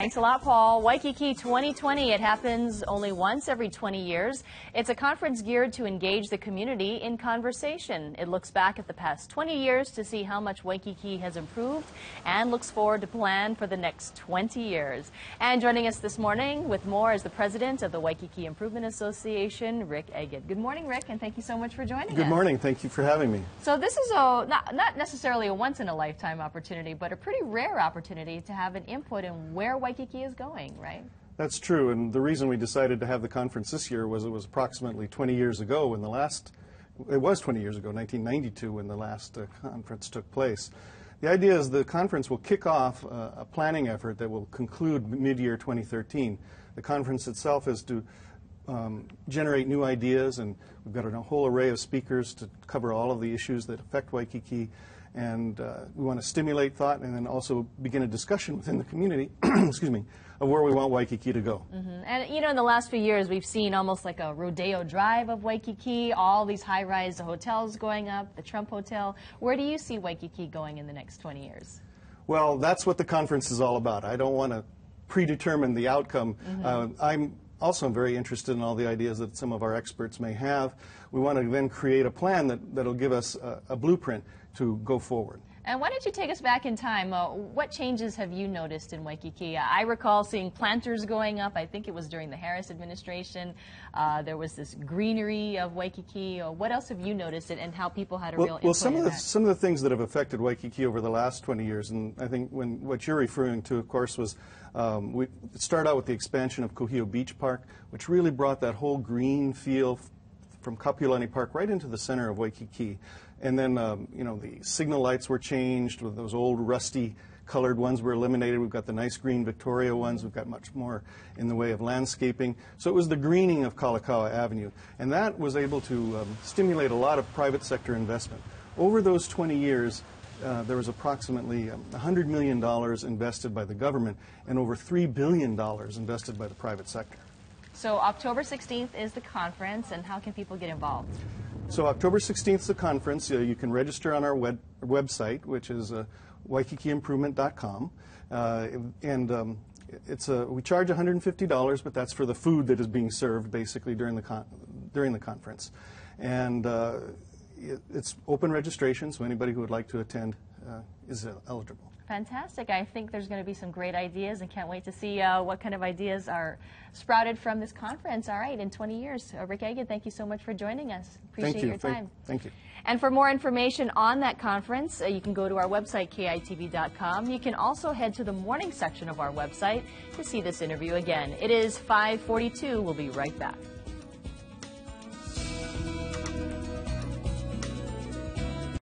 Thanks a lot, Paul. Waikiki 2020, it happens only once every 20 years. It's a conference geared to engage the community in conversation. It looks back at the past 20 years to see how much Waikiki has improved and looks forward to plan for the next 20 years. And joining us this morning with more is the president of the Waikiki Improvement Association, Rick Eget. Good morning, Rick, and thank you so much for joining us. Good morning. Thank you for having me. So this is not necessarily a once-in-a-lifetime opportunity, but a pretty rare opportunity to have an input in where Waikiki is going, right? That's true, and the reason we decided to have the conference this year was it was approximately 20 years ago when it was 20 years ago, 1992, when the last conference took place. The idea is the conference will kick off a planning effort that will conclude mid-year 2013. The conference itself is to generate new ideas, and we've got a whole array of speakers to cover all of the issues that affect Waikiki. And we want to stimulate thought and then also begin a discussion within the community, excuse me, of where we want Waikiki to go. And you know, in the last few years, we've seen almost like a rodeo drive of Waikiki, all these high-rise hotels going up, the Trump Hotel. Where do you see Waikiki going in the next 20 years? Well, that's what the conference is all about. I don't want to predetermine the outcome. I'm also very interested in all the ideas that some of our experts may have. We want to then create a plan that'll give us a blueprint to go forward. And why don't you take us back in time? What changes have you noticed in Waikiki? I recall seeing planters going up. I think it was during the Harris administration. There was this greenery of Waikiki. What else have you noticed and how people had a real input in that? Some of the things that have affected Waikiki over the last 20 years, and I think what you're referring to, of course, was we started out with the expansion of Kuhio Beach Park, which really brought that whole green feel from Kapiolani Park right into the center of Waikiki. And then, you know, the signal lights were changed. Those old rusty colored ones were eliminated. We've got the nice green Victoria ones. We've got much more in the way of landscaping. So it was the greening of Kalakaua Avenue. And that was able to stimulate a lot of private sector investment. Over those 20 years, there was approximately $100 million invested by the government and over $3 billion invested by the private sector. So October 16th is the conference, and how can people get involved? So October 16th is the conference. You can register on our website, which is waikikiimprovement.com. We charge $150, but that's for the food that is being served basically during the conference. And it's open registration, so anybody who would like to attend is eligible. Fantastic. I think there's going to be some great ideas and can't wait to see what kind of ideas are sprouted from this conference. All right, in 20 years. Rick Eget, thank you so much for joining us. Appreciate your time. Thank you. And for more information on that conference, you can go to our website, kitv.com. You can also head to the morning section of our website to see this interview again. It is 5:42. We'll be right back.